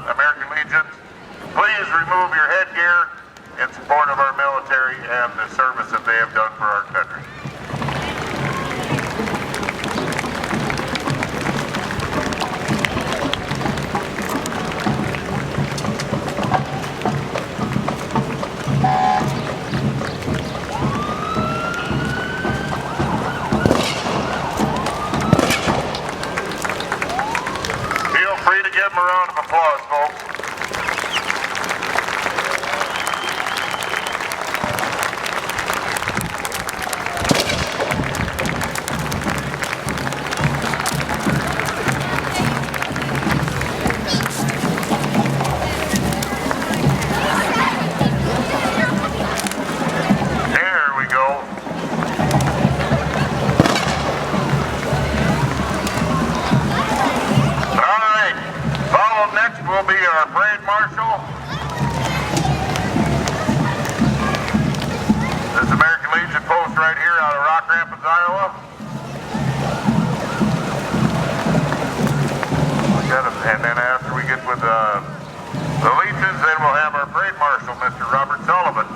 American Legions, please remove your headgear in support of our military and the service that they have done for our country. Feel free to give them a round of applause, folks. There we go. All right. Followed next will be our parade marshal. This is American Legion post right here out of Rock Rapids, Iowa. And then after we get with the Legions, then we'll have our parade marshal, Mr. Robert Sullivan.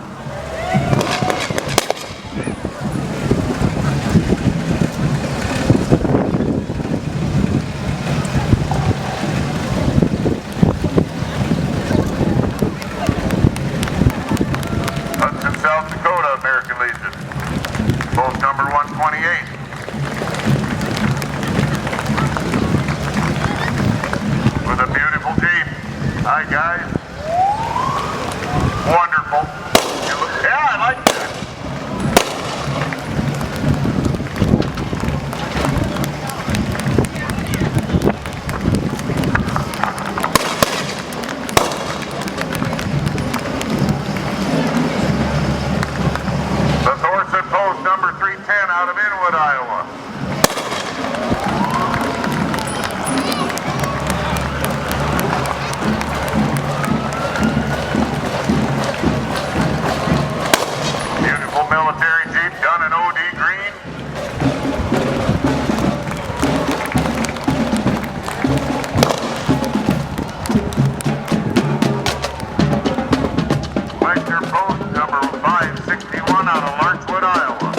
Hudson, South Dakota, American Legion. Post number 128. With a beautiful Jeep. Hi, guys. Wonderful. Yeah, I like that. The Thorson post number 310 out of Inwood, Iowa. Beautiful military Jeep done in OD green. Lecter post number 561 out of Larchwood, Iowa.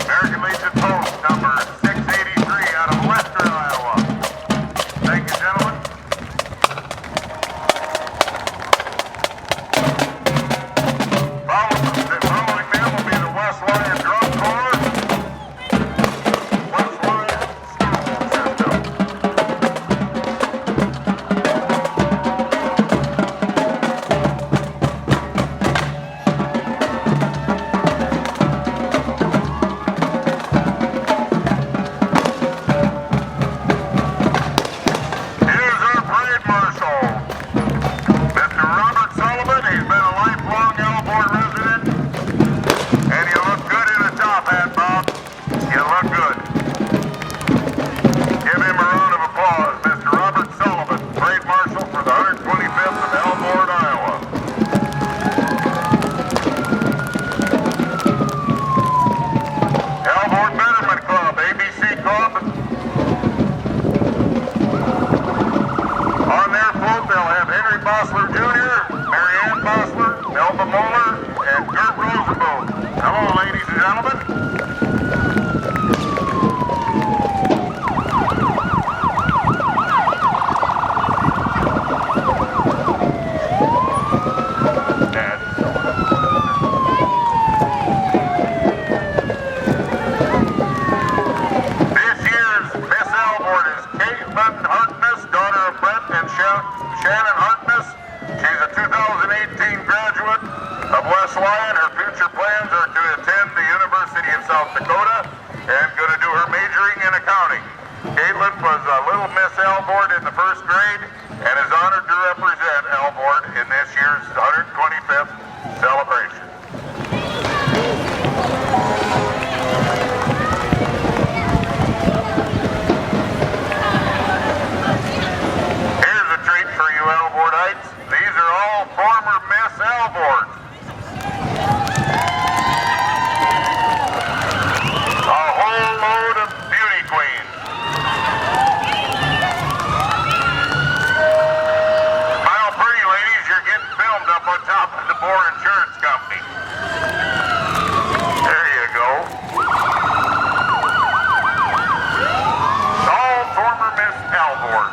American Legion post number 683 out of Lester, Iowa. Thank you, gentlemen. Following them will be the West Lyon Drum Corps, West Lyon School System. Here's our parade marshal, Mr. Robert Sullivan. He's been a lifelong Alvord resident, and you look good in a top hat, Bob. You look good. Give him a round of applause, Mr. Robert Sullivan, parade marshal for the 125th of Alvord, Iowa. Alvord Betterment Club, ABC Club. On their float, they'll have Henry Bossler Jr., Mary Ann Bossler, Melba Moeller, and Gert Rosenboom. Hello, ladies and gentlemen. And this year's Miss Alvord is Caitlin Harkness, daughter of Brett and Shannon Harkness. She's a 2018 graduate of West Lyon. Her future plans are to attend the University of South Dakota and going to do her majoring in accounting. Caitlin was a little Miss Alvord in the first grade and is honored to represent Alvord in this year's 125th celebration. Here's a treat for you Alvordites. These former Miss Alvord. A whole load of beauty queens. Smile pretty, ladies, you're getting filmed up on top of the Boar Insurance Company. There you go. All former Miss Alvord.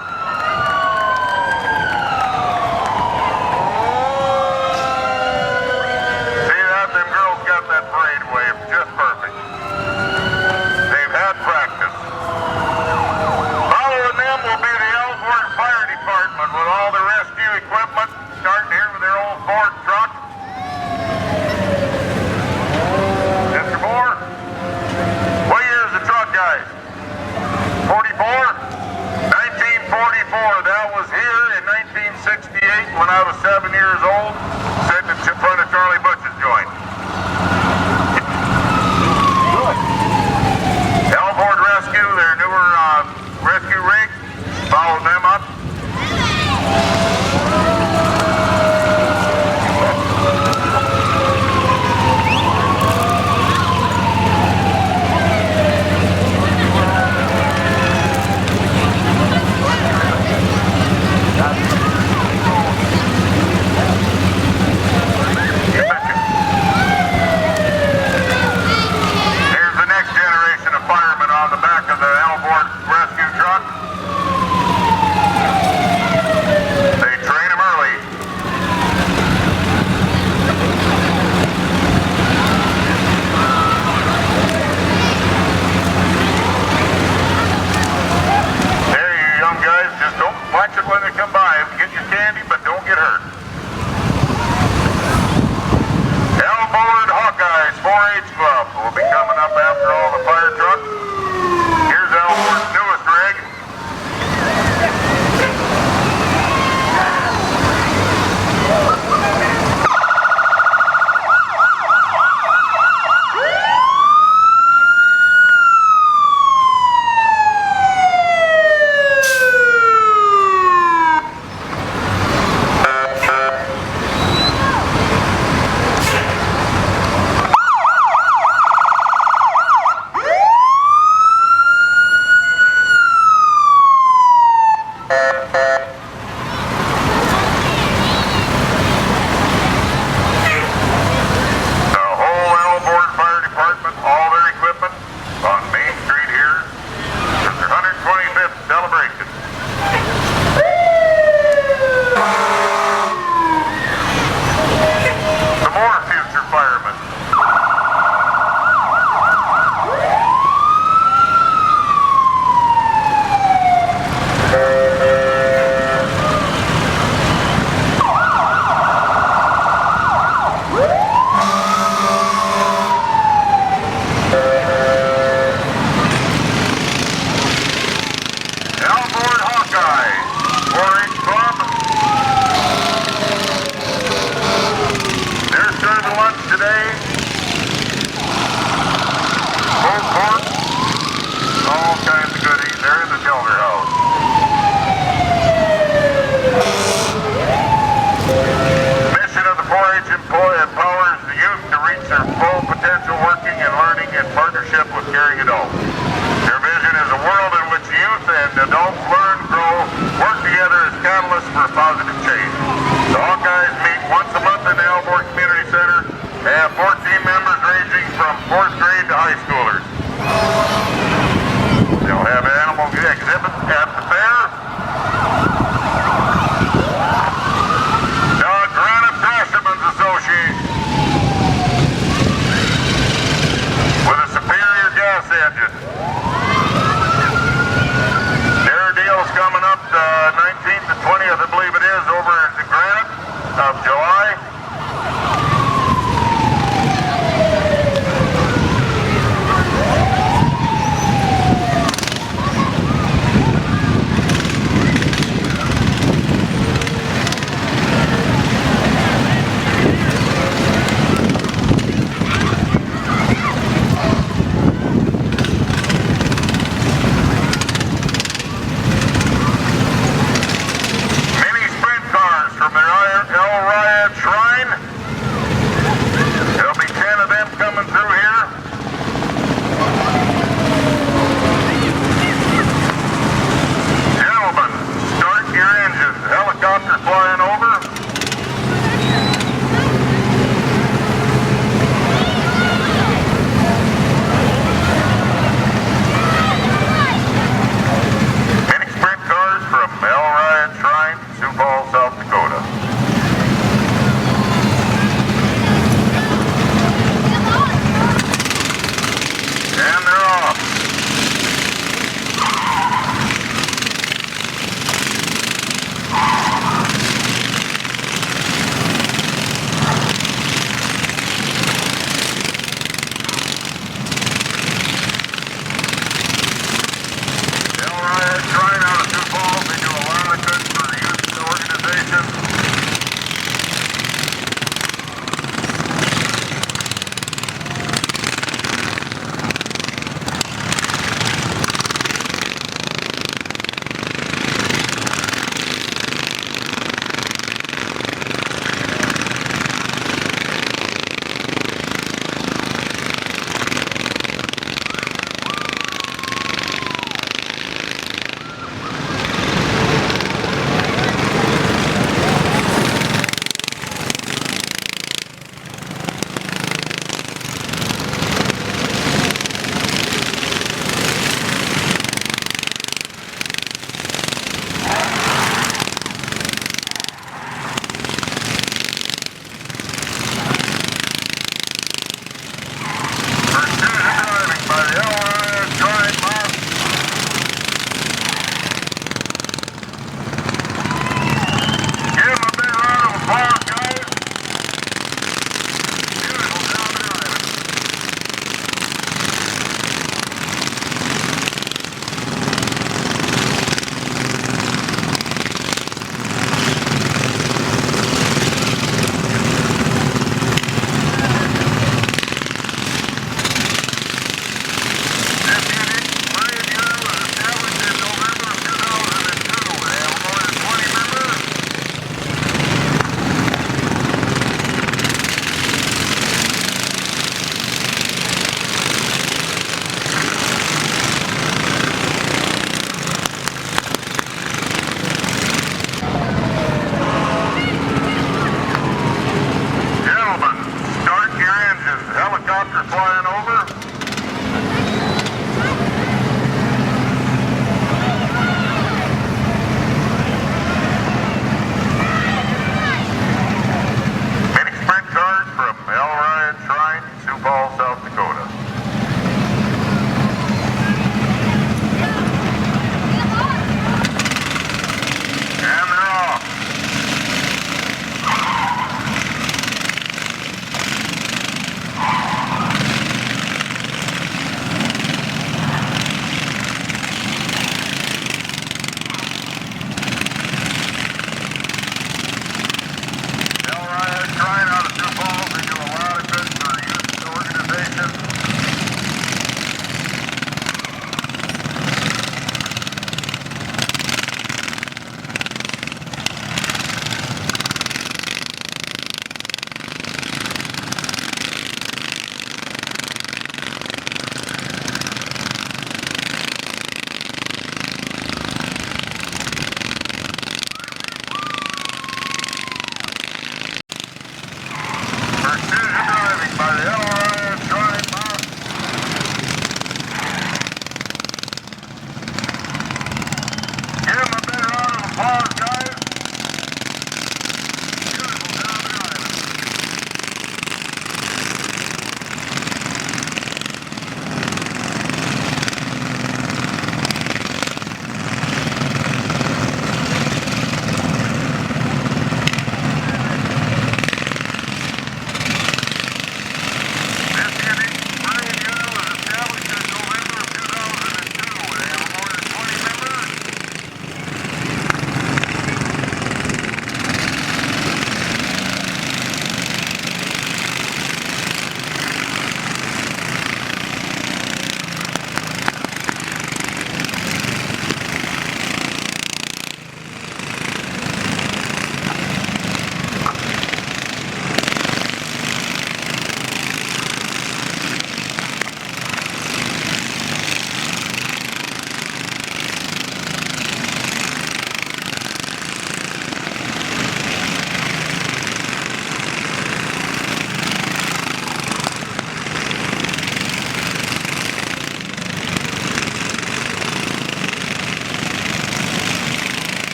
See that? Them girls got that parade wave just perfect. They've had practice. Following them will be the Alvord Fire Department with all the rescue equipment, starting here with their old Ford truck. Mr. Moore, what year is the truck, guys? 44? 1944. That was here in 1968 when I was 7 years old, sitting in front of Charlie Bush's joint. Alvord Rescue, their newer rescue rig, followed them up. Here's the next generation of firemen on the back of the Alvord rescue truck. They train them early. There, you young guys, just don't watch it when they come by. Get your candy, but don't get hurt. Alvord Hawkeyes 4-H Club will be coming up after all the fire trucks. Here's Alvord's newest rig. Alvord Hawkeyes 4-H Club. They're serving lunch today. Pulled pork, all kinds of goodies. They're in the shelter house. Mission of the 4-H empowers the youth to reach their full potential working and learning in partnership with caring adults. Their vision is a world in which youth and adults learn, grow, work together as catalysts for positive change. The Hawkeyes meet once a month in the Alvord Community Center. They have 14 members ranging from 4th grade to high schoolers. They'll have animal exhibits at the fair. The Granite Fishermen's Association with a superior gas engine. Their deal's coming up the 19th and 20th, I believe it is, over at the Granite of July. Many sprint cars from the L. Ryan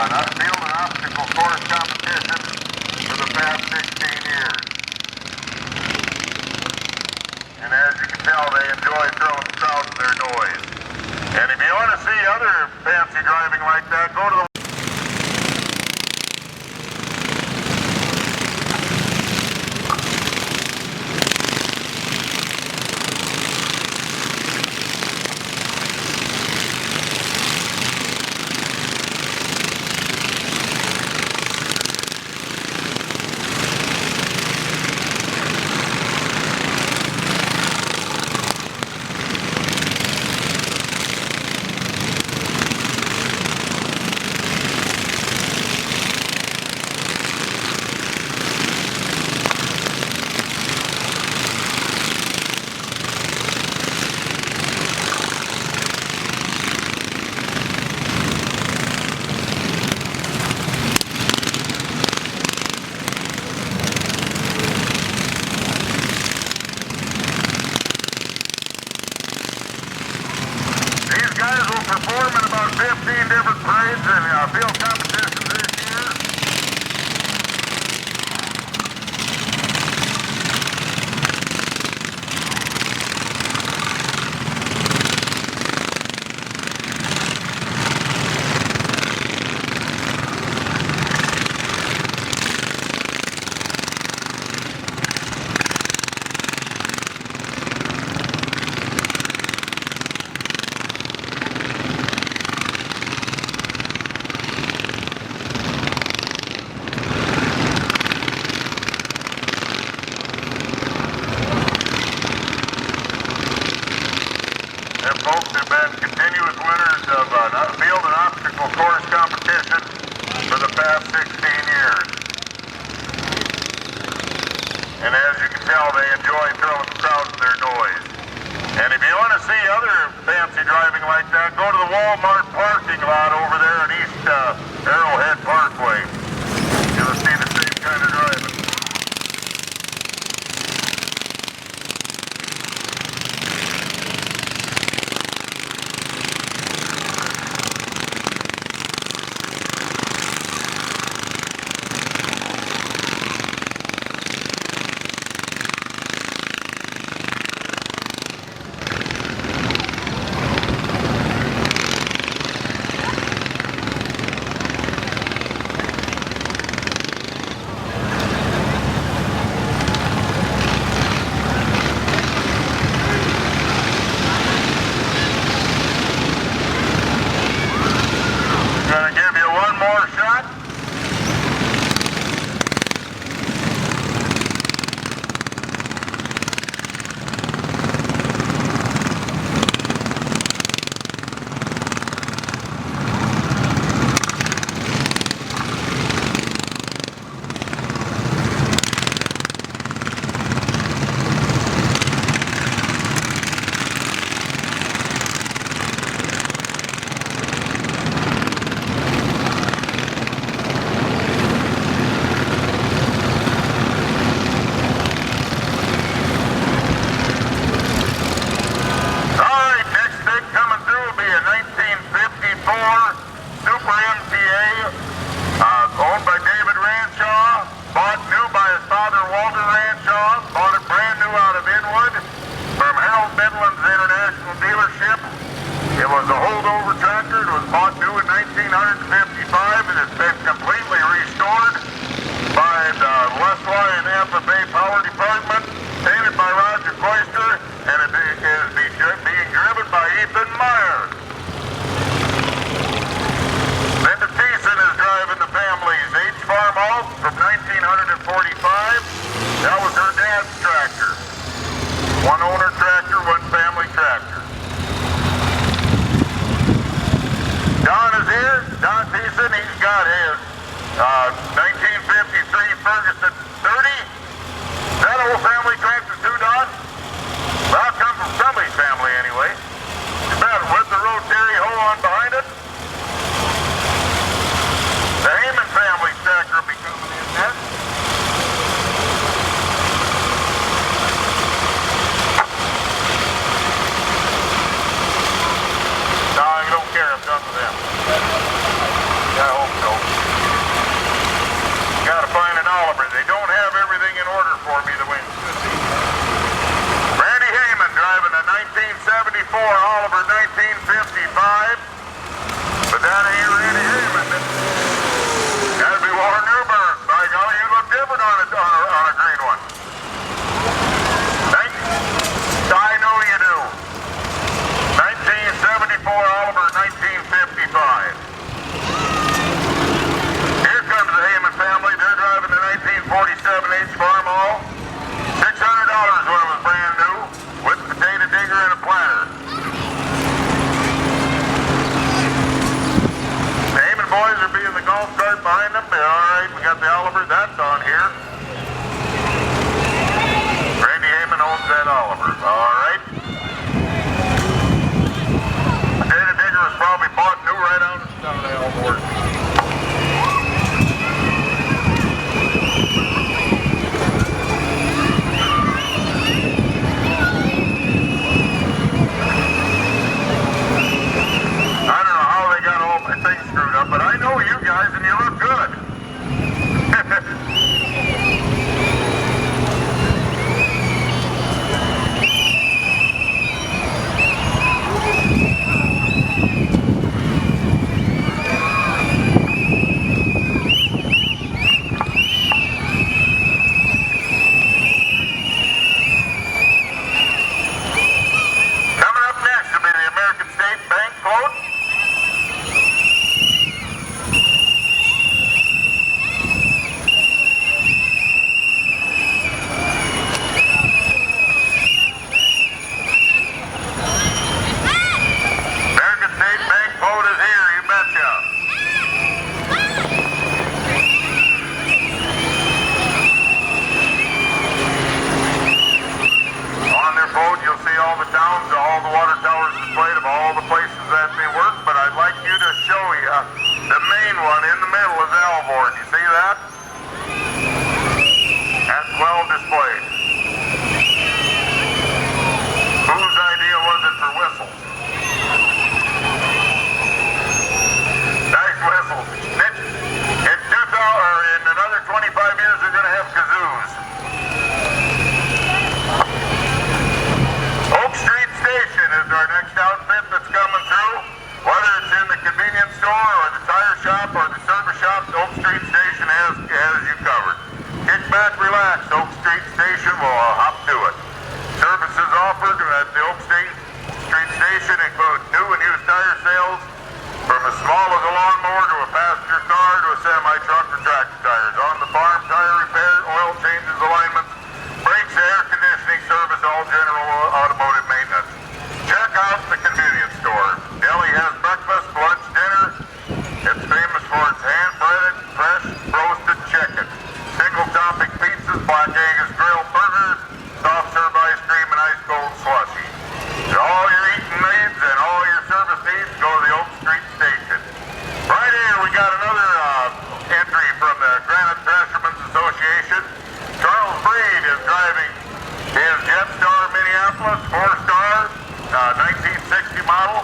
field and obstacle course competition for the past 16 years. And as you can tell, they enjoy throwing the crowd with their noise. And if you want to see other fancy driving like that, go to the perform in about 15 different parades and field competitions this year. Them folks have been continuous winners of field and obstacle course competition for the past 16 years. And as you can tell, they enjoy throwing the crowd with their noise. And if you want to see other fancy driving like that, go to the Walmart parking lot over there on East Arrowhead Parkway. You'll see the same kind of driving. Oliver 1955. But that ain't Randy Heyman. That'd be Warren Newberg. By golly, you look different on a green one. I know you do. 1974 Oliver 1955. Here comes the Heyman family. They're driving the 1947 H Farm Hall. $600 when it was brand new, with a potato digger and a planter. The Heyman boys are being the golf cart behind them. Alright, we got the Oliver, that's on here. Randy Heyman owns that Oliver. Alright. Potato digger was probably bought new right out of Alvord. But I know you guys and you look good. Coming up next will be the American State Bank float. The main one in the middle is Alvord. You see that? That's well displayed. Whose idea was it for whistles? Nice whistles. In another 25 years, they're going to have kazoos. Oak Street Station is our next outfit that's coming through. Whether it's in the convenience store or the tire shop or the service shop, Oak Street Station has you covered. Kick back, relax. Oak Street Station will hop to it. Services offered at the Oak Street Station include new and used tire sales, from as small as a lawnmower to a passenger car to a semi-truck or tractor tires. On the farm, tire repair, oil changes, alignments, brakes, air conditioning service, all general automotive maintenance. Check out the convenience store. Deli has breakfast, lunch, dinner. It's famous for its hand-breaded, fresh, roasted chicken. Single-topping pizzas, Black Angus grilled burgers, soft-serve ice cream, and ice-cold slushy. All your eating needs and all your service needs, go to the Oak Street Station. Right here, we got another entry from the Granite Threshermen's Association. Charles Breed is driving his Jetstar Minneapolis 4-star 1960 model.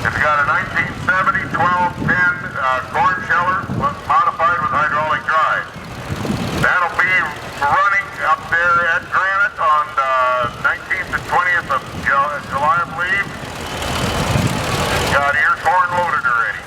It's got a 1970 1210 corn sheller modified with hydraulic drive. That'll be running up there at Granite on 19th and 20th of July, I believe. Got ear corn loaded already.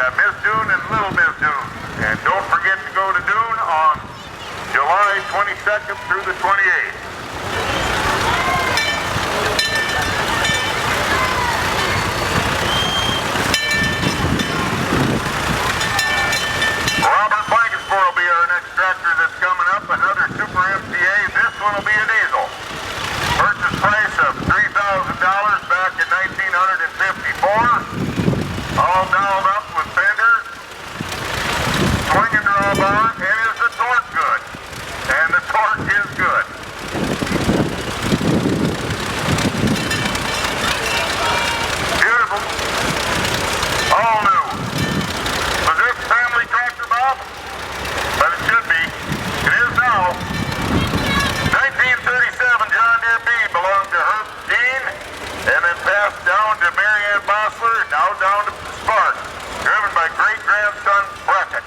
got Miss Dune and Little Miss Dune. And don't forget to go to Dune on July 22nd through the 28th. Robert Blankensport will be our next tractor that's coming up. Another Super MTA. This one will be a diesel. Purchase price of $3,000 back in 1954. All dialed up with fenders, swing and draw bar, and is the torque good? And the torque is good. Beautiful. All new. Was this family tractor, Bob? But it should be. It is now. 1937 John Deere B belonged to Herb Dean, and then passed down to Mary Ann Bossler, now down to Spark, driven by great-grandson Brackett.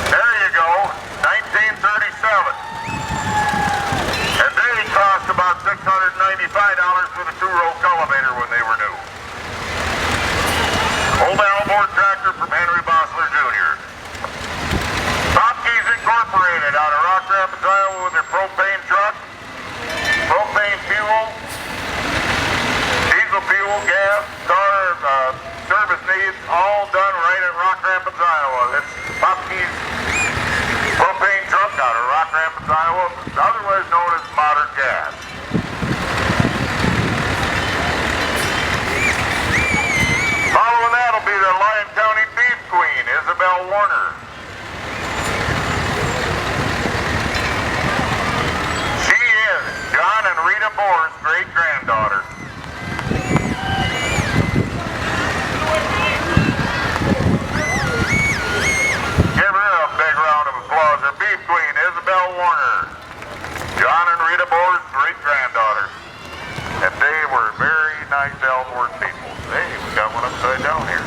There you go, 1937. And they cost about $695 with a two-row cultivator when they were new. Old Alvord tractor from Henry Bossler Jr. Topke's Incorporated out of Rock Rapids, Iowa with their propane truck, propane fuel, diesel fuel, gas, car, service needs, all done right at Rock Rapids, Iowa. That's Topke's propane truck out of Rock Rapids, Iowa, otherwise known as Modern Gas. Following that will be the Lyon County Beef Queen, Isabel Warner. She is John and Rita Boer's great-granddaughter. Give her a big round of applause. Her Beef Queen, Isabel Warner. John and Rita Boer's great-granddaughter. And they were very nice Alvord people. Hey, we got one upside down here.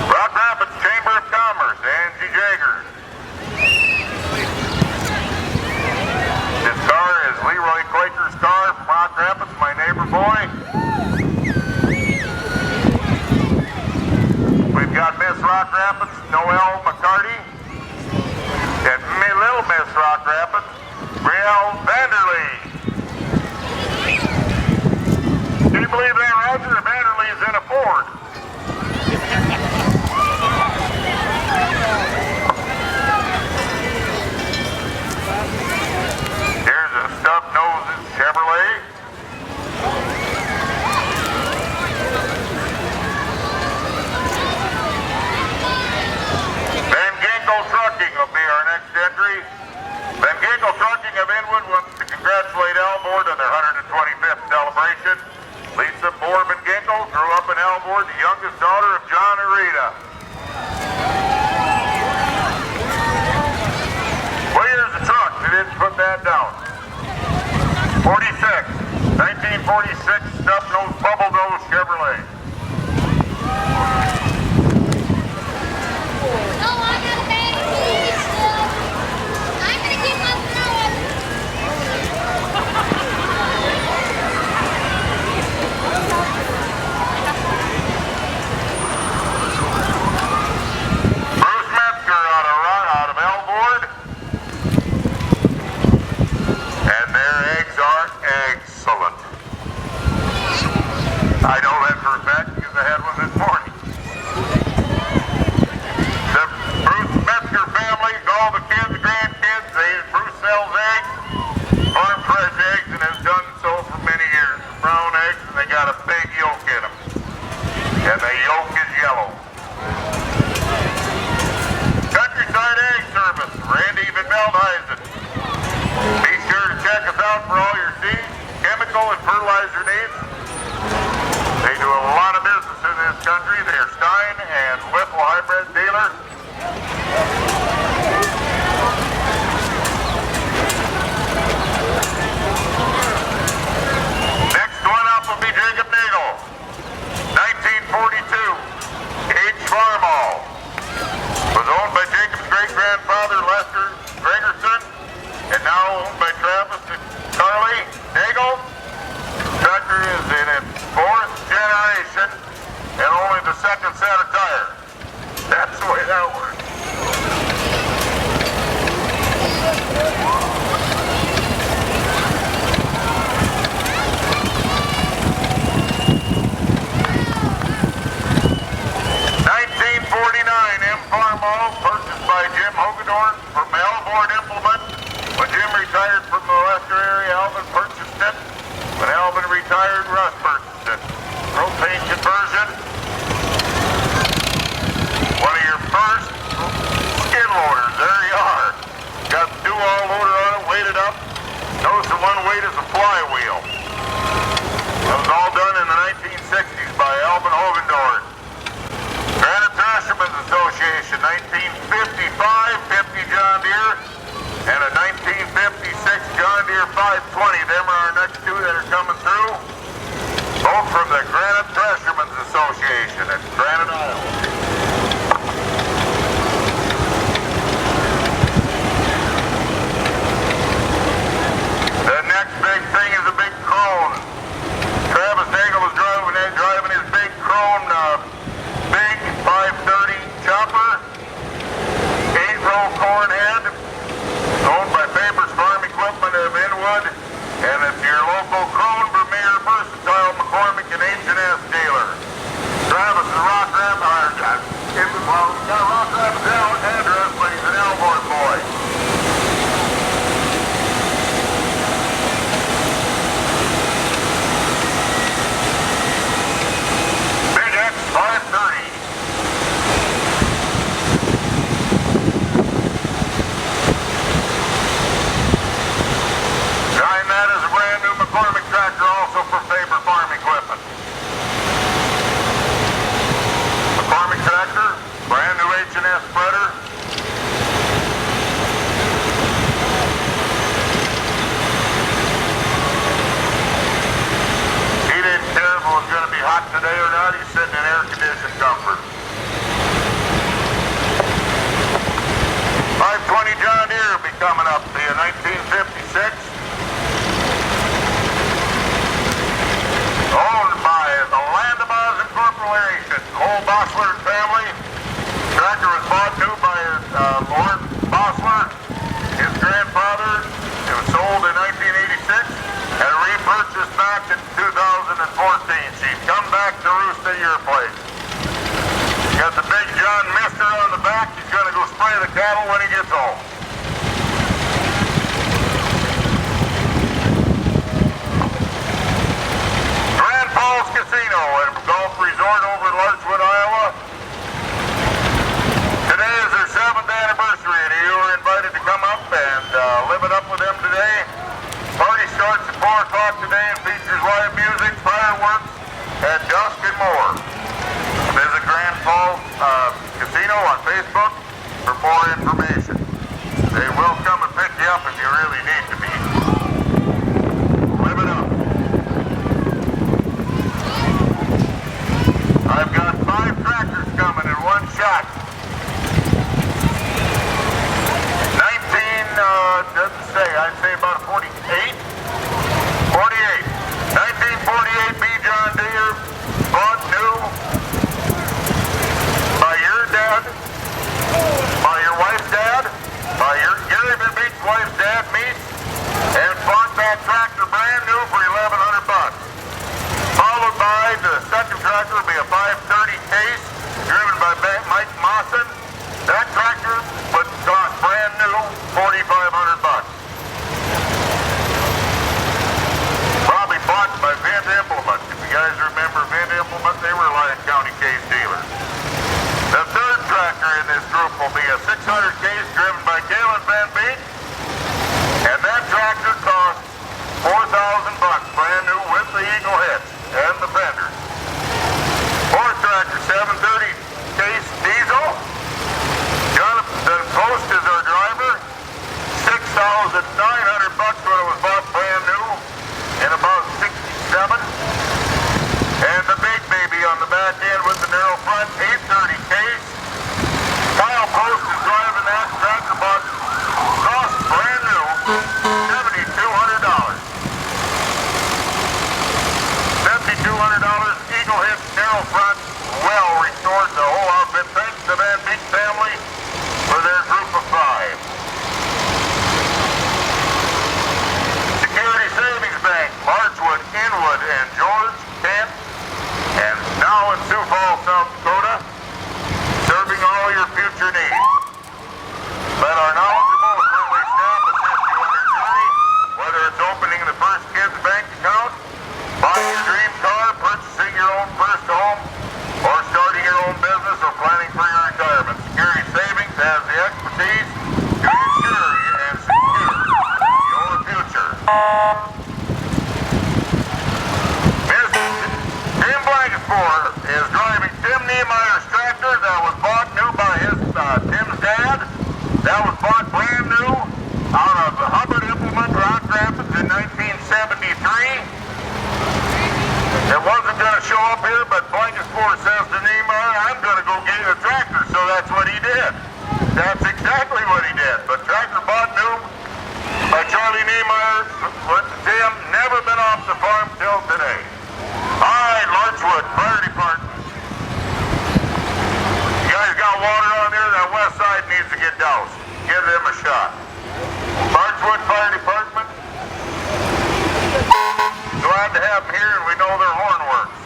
Rock Rapids Chamber of Commerce, Angie Jagger. This car is Leroy Quaker's car from Rock Rapids, my neighbor boy. We've got Miss Rock Rapids, Noelle McCarty. And Little Miss Rock Rapids, Brielle Vanderlee. Can you believe that, Roger? Vanderlee's in a Ford. Here's a Stub Noses Chevrolet. Van Ginkel Trucking will be our next entry. Van Ginkel Trucking of Inwood wants to congratulate Alvord on their 125th celebration. Lisa Borman Ginkel grew up in Alvord, the youngest daughter of John and Rita. What year's the truck? They didn't put that down. 46. 1946 Stub-Nose Bubble Nose Chevrolet. I know that for a fact because I had one this morning. The Bruce Metzger family, all the kids, the grandkids, Bruce sells eggs, farm fresh eggs, and has done so for many years. Brown eggs, and they got a big yolk in them. And the yolk is yellow. Countryside Egg Service, Randy Van Veldhuizen. Be sure to check us out for all your seeds, chemical, and fertilizer needs. They do a lot of business in this country. They're Stein and Whipple hybrid dealer. Next one up will be Jacob Nagel. 1942. H Farm Hall. Was owned by Jacob's great-grandfather Lester Gregerson, and now owned by Travis and Carly Nagel. Tractor is in its Richard Rusbertson. Propane conversion. One of your first skid loaders. There you are. Got the do-all loader on it, weighted up. Notice the one weight is a flywheel. That was all done in the 1960s by Alvord. Granite Threshermen's Association, 1955, 50 John Deere, and a 1956 John Deere 520. Them are our next two that are coming through. Both from the Granite Threshermen's Association at Granite, Iowa. The next big thing is a big crone. Travis Nagel was driving his big crone, big 530 chopper, 8-row corn head, owned by Faber's Farm Equipment of Inwood, and it's your local crone Vermeer Versatile McCormick and H&S dealer. Travis is Rock Rapids, got a Rock Rapids address, but he's an Alvord boy. Big X 530. Behind that is a brand new McCormick tractor, also from Faber Farm Equipment. McCormick tractor, brand new H&S spreader. He didn't care if it was going to be hot today or not. He's sitting in air-conditioned comfort. 520 John Deere will be coming up to you, 1956. Owned by the Landabas Incorporation, Cole Bossler family. Tractor was bought new by Lord Bossler, his grandfather. It was sold in 1986 and repurchased back in 2014. She's come back to roost at your place. Got the big John Mister on the back. He's going to go spray the cattle when he gets home. Casino and Golf Resort over in Larchwood, Iowa. Today is their 7th anniversary, and you are invited to come up and live it up with them today. Party starts at 4 o'clock today and features live music, fireworks, at dusk and more. Visit Grand Falls Casino on Facebook for more information. They will come and pick you up if you really need to be. Live it up. I've got 5 tractors coming in one shot. 19, doesn't say, I'd say about 48. 1948 B. John Deere, bought new by your dad, by your wife's dad, by your Gary Van Beek's wife's dad, Meese, and bought that tractor brand new for $1,100. Followed by the second tractor will be a 530 case driven by Mike Mawson. That tractor would cost brand new $4,500. Probably bought by Vint Implement. If you guys remember Vint Implement, they were Lyon County case dealers. The third tractor in this group will be a 600 case driven by Galen Van Beek. And that tractor costs $4,000 brand new with the Eagle heads and the fenders. Fourth tractor, 730 case diesel. Jonathan Post is our driver. $6,900 when it was bought brand new in about '67. And the big baby on the back end with the narrow front, 830 case. Kyle Post is driving that tractor, but cost brand new $7,200. $7,200 Eagle head narrow front, well restored the whole outfit. Thanks to the Van Beek family for their group of 5. Security Savings Bank, Larchwood, Inwood, and George, Kent, and now in Sioux Falls, South Dakota, serving all your future needs. Let our knowledgeable and friendly staff assist you on your journey, whether it's opening the first kid's bank account, buying your dream is driving Tim Niemeyer's tractor that was bought new by Tim's dad. That was bought brand new out of the Hubbard Implement, Rock Rapids in 1973. It wasn't going to show up here, but Quasquicentennial says to Niemeyer, I'm going to go get you a tractor, so that's what he did. That's exactly what he did. But tractor bought new by Charlie Niemeyer, went to Tim, never been off the farm till today. All right, Larchwood Fire Department. You guys got water on there? That west side needs to get doused. Give them a shot. Larchwood Fire Department. Glad to have them here, and we know their horn works.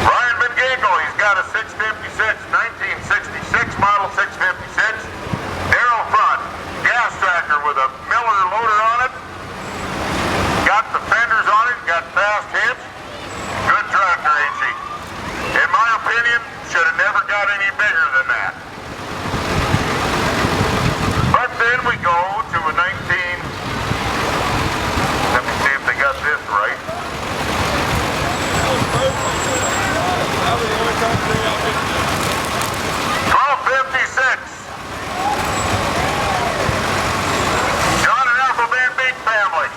Ryan Bengago, he's got a 656, 1966 model 656. Narrow front, gas tractor with a Miller loader on it. Got the fenders on it, got fast hitch. Good tractor, ain't she? In my opinion, should have never got any bigger than that. But then we go to a 19... Let me see if they got this right. 1256. John and Ethel Van Beek family.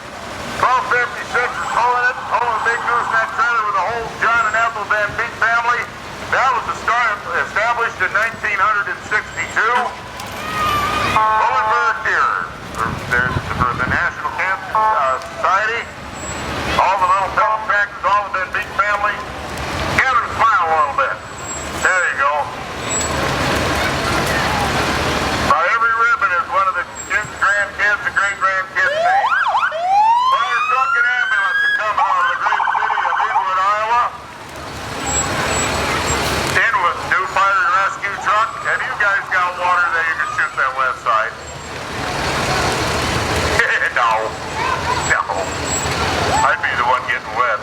1256 is pulling it, pulling a big gooseneck trailer with the whole John and Ethel Van Beek family. That was established in 1962. Alvord here. There's for the National Cancer Society. All the little fellow tractors, all the Van Beek family. Kevin, smile a little bit. There you go. By every ribbon is one of the kids, grandkids, and great-grandkids' names. Fire truck and ambulance are coming out of the great city of Inwood, Iowa. Inwood, new fire and rescue truck. Have you guys got water that you can shoot that west side? No. No. I'd be the one getting wet.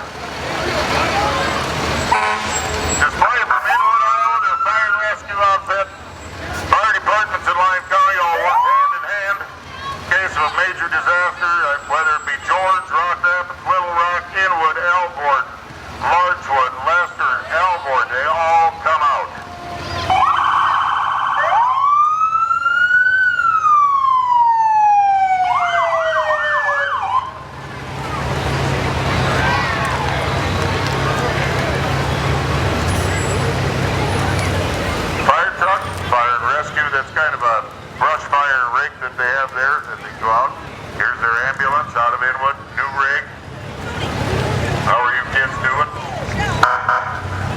Despite from Inwood, Iowa, the fire and rescue outfit, fire departments in Lyon County all work hand in hand. In case of a major disaster, whether it be George, Rock Rapids, Little Rock, Inwood, Alvord, Larchwood, Lester, Alvord, they all come out. That's kind of a brush fire rig that they have there that they go out. Here's their ambulance out of Inwood, new rig. How are you kids doing?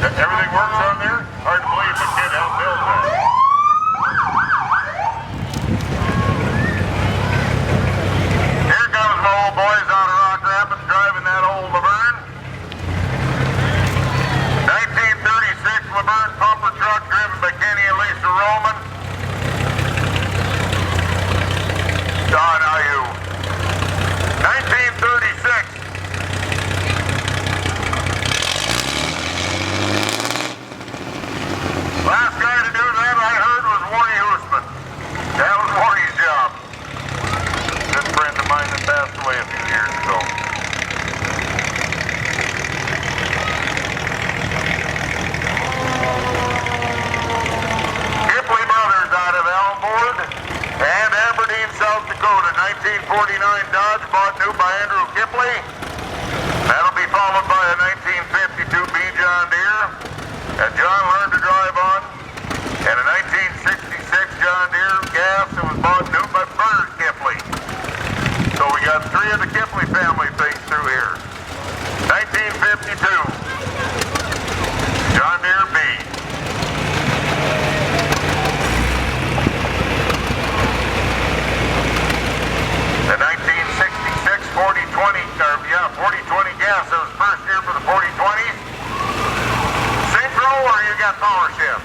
Everything works on there? Hard to believe the kid helped build that. Here comes my old boys out of Rock Rapids driving that old Laverne. 1936 Laverne pumper truck driven by Kenny and Lisa Roman. Don, how you? 1936. Last guy to do that I heard was Warnie Hoosman. That was Warnie's job. Good friend of mine that passed away a few years ago. Kipley Brothers out of Alvord and Aberdeen, South Dakota. 1949 Dodge bought new by Andrew Kipley. That'll be followed by a 1952 B John Deere that John learned to drive on. And a 1966 John Deere gas that was bought new by Bernard Kipley. So we got three of the Kipley family things through here. 1952 John Deere B. The 1966 40-20 gas, that was first year for the 40-20s. Synchro or you got power shift?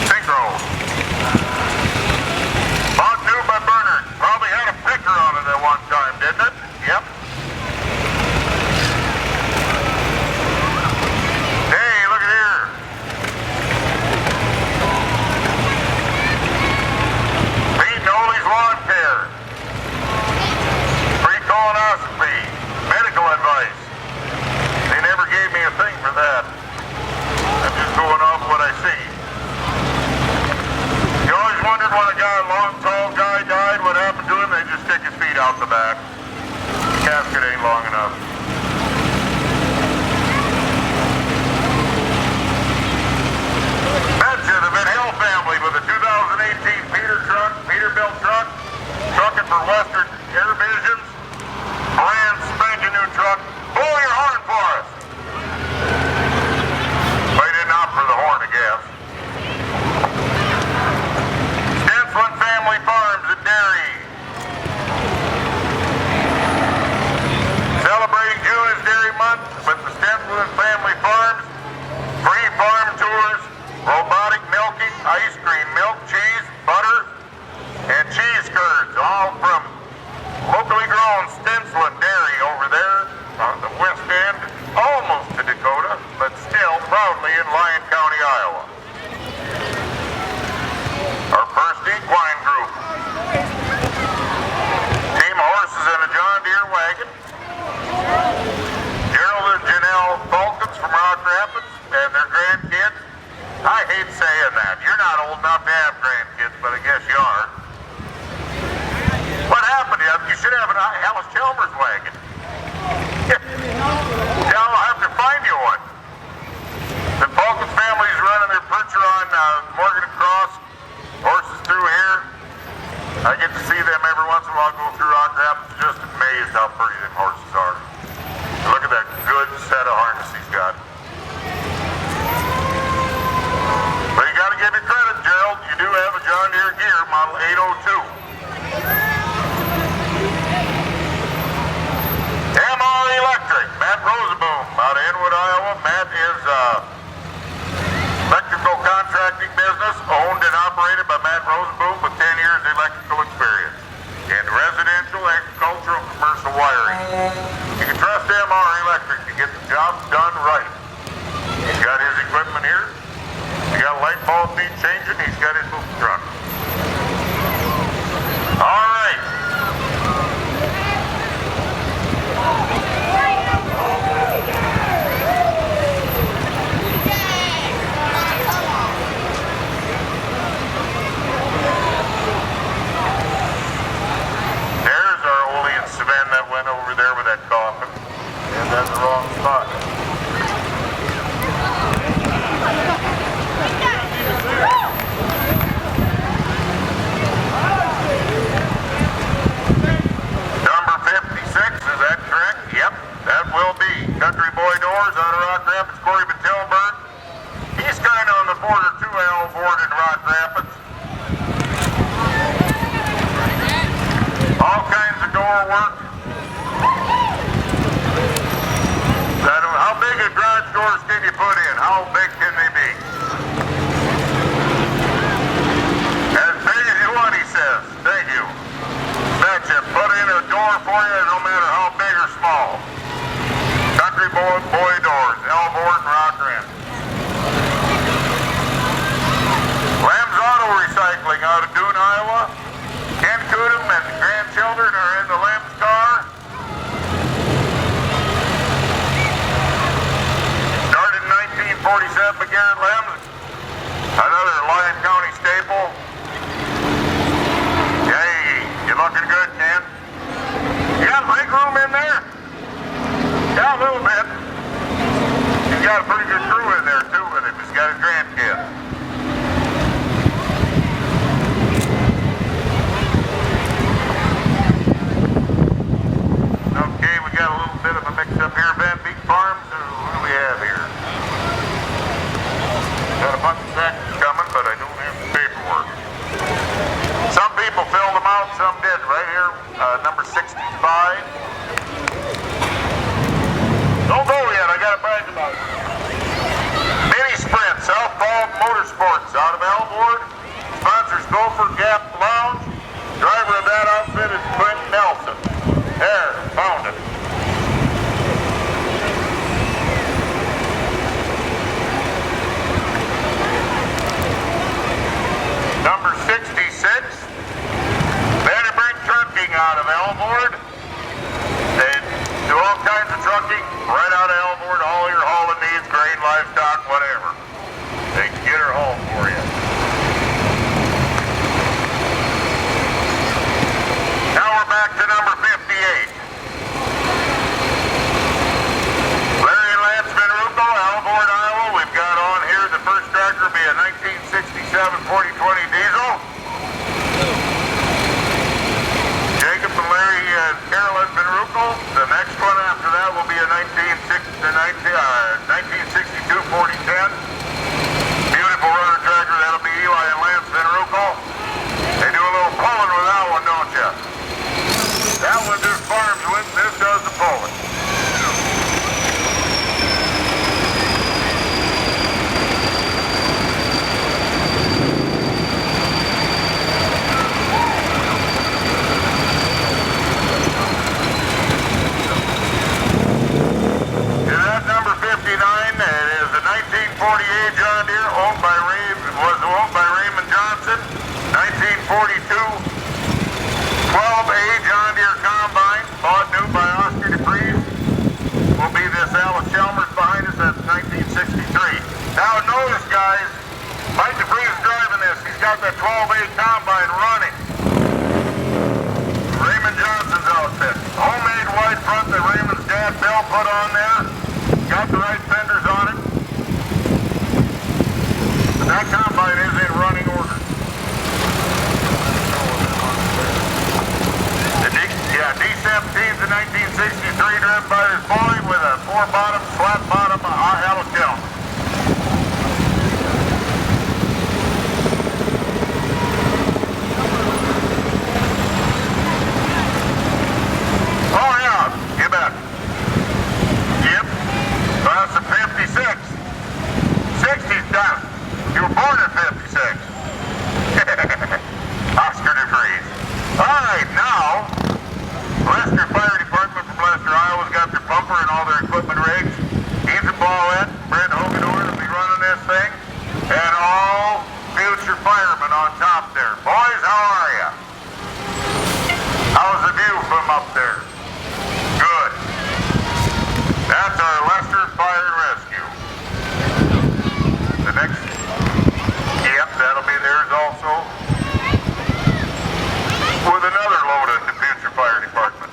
Synchro. Bought new by Bernard. Probably had a picker on it at one time, didn't it? back. Casket ain't long enough. Mention the Van Hill family with a 2018 Peterbilt truck, trucking for Western Air Visions. Brand spanking new truck. Blow your horn for us. Well, you didn't opt for the horn, I guess. Stensland Family Farms and Dairy. Celebrating June is Dairy Month with the Stensland Family Farms. Free farm tours, robotic milking, ice cream, milk, cheese, butter, and cheese curds, all from locally grown Stensland Dairy over there on the west end, almost to Dakota, but still proudly in Lyon County, Iowa. Our first equine group. Team of horses and a John Deere wagon. Gerald and Janelle Falcons from Rock Rapids and their grandkids. I hate saying that. You're not old enough to have grandkids, but I guess you are. What happened to you? You should have an Alice Chalmers wagon. Yeah, I'll have to find you one. The Falcons family's running their percher on Morgan and Cross. Horses through here. I get to see them every once in a while go through Rock Rapids. Just amazed how pretty them horses are. Look at that good set of harness he's got. But you got to give you credit, Gerald. You do have a John Deere gear, model 802. MR Electric, Matt Rosenboom out of Inwood, Iowa. Matt is electrical contracting business owned and operated by Matt Rosenboom with 10 years electrical experience in residential, agricultural, and commercial wiring. You can trust MR Electric to get the job done right. He's got his equipment here. He got a light bulb need changing. He's got his moving truck. All right. There's our Ole and Savannah that went over there with that coffin. And that's the wrong spot. Number 56, is that correct? Yep, that will be Country Boy Doors out of Rock Rapids, Corey Batilberg. He's kind of on the border to Alvord and Rock Rapids. All kinds of door work. How big a garage doors can you put in? How big can they be? As big as you want, he says. Thank you. Betcha. Put in a door for you no matter how big or small. Country Boy Doors, Alvord and Rock Rapids. Lamb's Auto Recycling out of Dune, Iowa. Ken Kudum and the grandchildren are in the Lamb's car. Started in 1947 by Garrett Lamb's. Another Lyon County staple. Hey, you're looking good, Ken. You got leg room in there? Yeah, a little bit. He's got a pretty good crew in there, too, with him. He's got his grandkids. Okay, we got a little bit of a mix-up here. Van Beek Farms, who do we have here? Got a bunch of sections coming, but I don't have the paperwork. Some people filled them out, some did. Right here, number 65. Don't go yet, I got to brag about it. Mini Sprint, Southpaw Motorsports out of Alvord. Sponsors Gopher Gap Lounge. Driver of that outfit is Clint Nelson. There, found it. Number 66, Vanderbrink Trucking out of Alvord. They do all kinds of trucking right out of Alvord. All your hauling needs, grain, livestock, whatever. They can get her home for you. Now we're back to number 58. put on there. Got the right fenders on it. But that combine is in running order. D-17's a 1963 driven by his boy with a 4-bottom, flat bottom, Alvord. Oh yeah, you bet. Yep. Class of 56. 60's done. You were born in 56. Oscar DeVries. Alright, now, Leicester Fire Department from Leicester, Iowa's got their pumper and all their equipment rigs. Ethan Ballett, Brent Hogador will be running this thing. And all future firemen on top there. Boys, how are ya? How's the view from up there? Good. That's our Leicester Fire and Rescue. The next, yep, that'll be theirs also. With another load of the future fire department.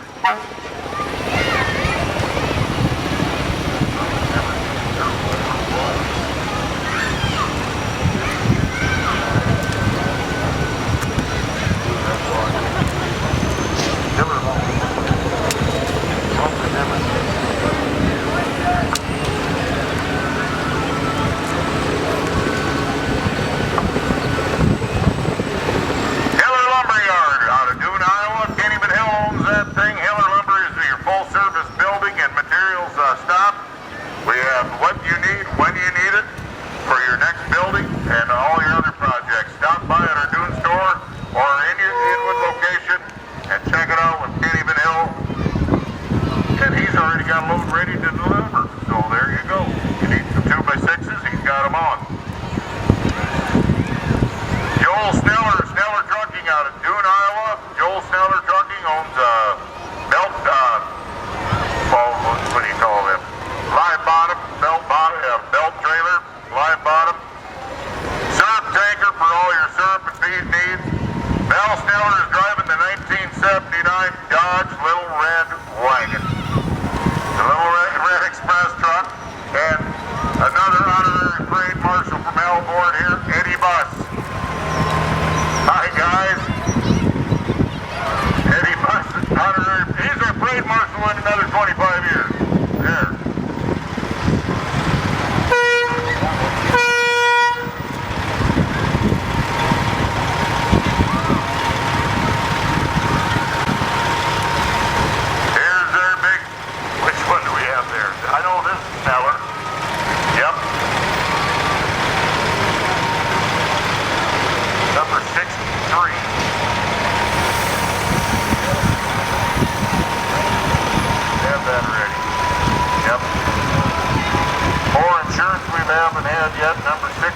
Alvord here, Eddie Bus. Hi guys. Eddie Bus, he's our parade marshal in another 25 years. There. Here's their big, which one do we have there? I know this feller. Yep. Number 63. Have that ready. Yep. More insurance we haven't had yet, number 63.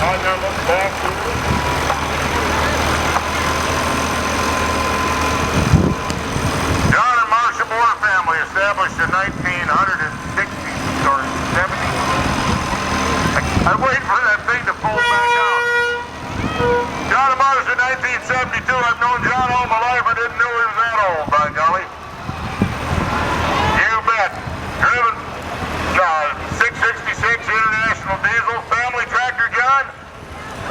I'm going to look back to it. John and Marcia Moore family established in 1960 or 70. I'm waiting for that thing to fold back out. John and Marcia in 1972. I've known John all my life. I didn't know he was that old, by golly. You bet. Driven 666 International Diesel. Family tractor, John.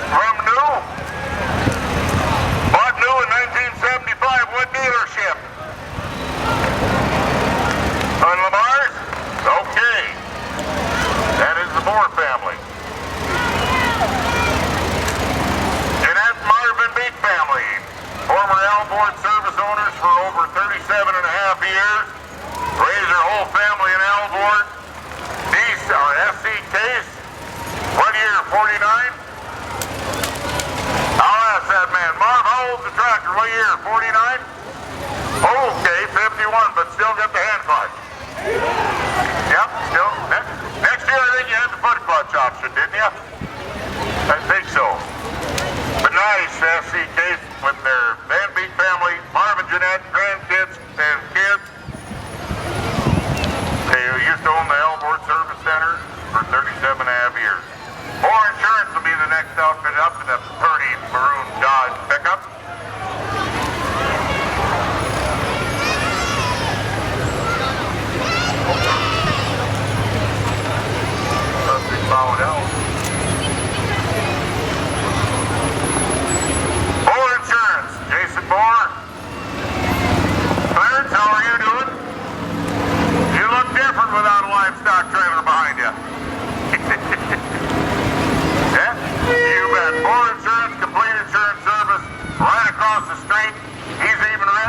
From new. Bought new in 1975. What dealership? On Lamar's? Okay. That is the Moore family. Jeanette Marvin Beat family. Former Alvord service owners for over 37 and a half years. Raised her whole family in Alvord. SC case. What year? 49? I'll ask that man. Marv, how old's the tractor? What year? 49? Okay, 51, but still got the hand clutch. Yep, still. Next year I think you had the foot clutch option, didn't you? I think so. But nice SC case with their Van Beek family, Marv and Jeanette, grandkids and kids. They used to own the Alvord Service Center for 37 and a half years. More insurance will be the next outfit up in the pretty maroon Dodge pickup.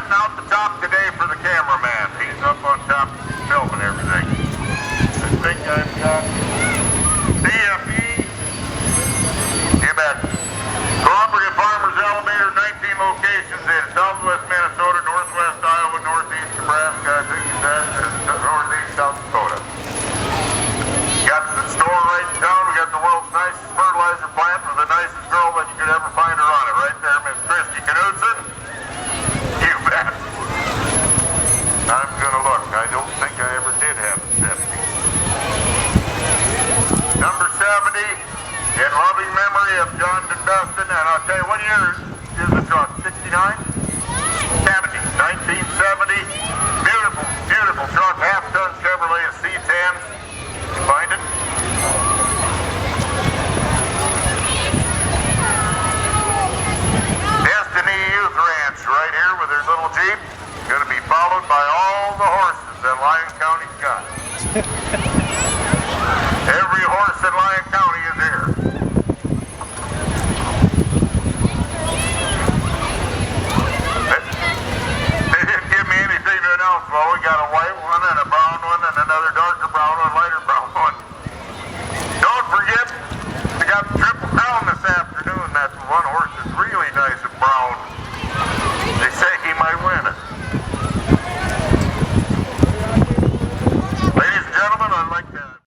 heading out the top today for the cameraman. He's up on top filming everything. I think I've got CFE. You bet. Cooperative Farmers Elevator, 19 locations in southwest Minnesota, northwest Iowa, northeast Nebraska, I think that's northeast South Dakota. Got the store right in town. We got the world's nicest fertilizer plant with the nicest girl that you could ever find her on it. Right there, Miss Christy Knudsen. You bet. I'm gonna look. I don't think I ever did have a 70. Number 70, in loving memory of John Dustin, and I'll tell you, what year is the truck? 69? 70. 1970. Beautiful, beautiful truck. Half-ton Chevrolet C10. You find it? Destiny Youth Ranch right here with their little Jeep. Going to be followed by all the horses that Lyon County's got.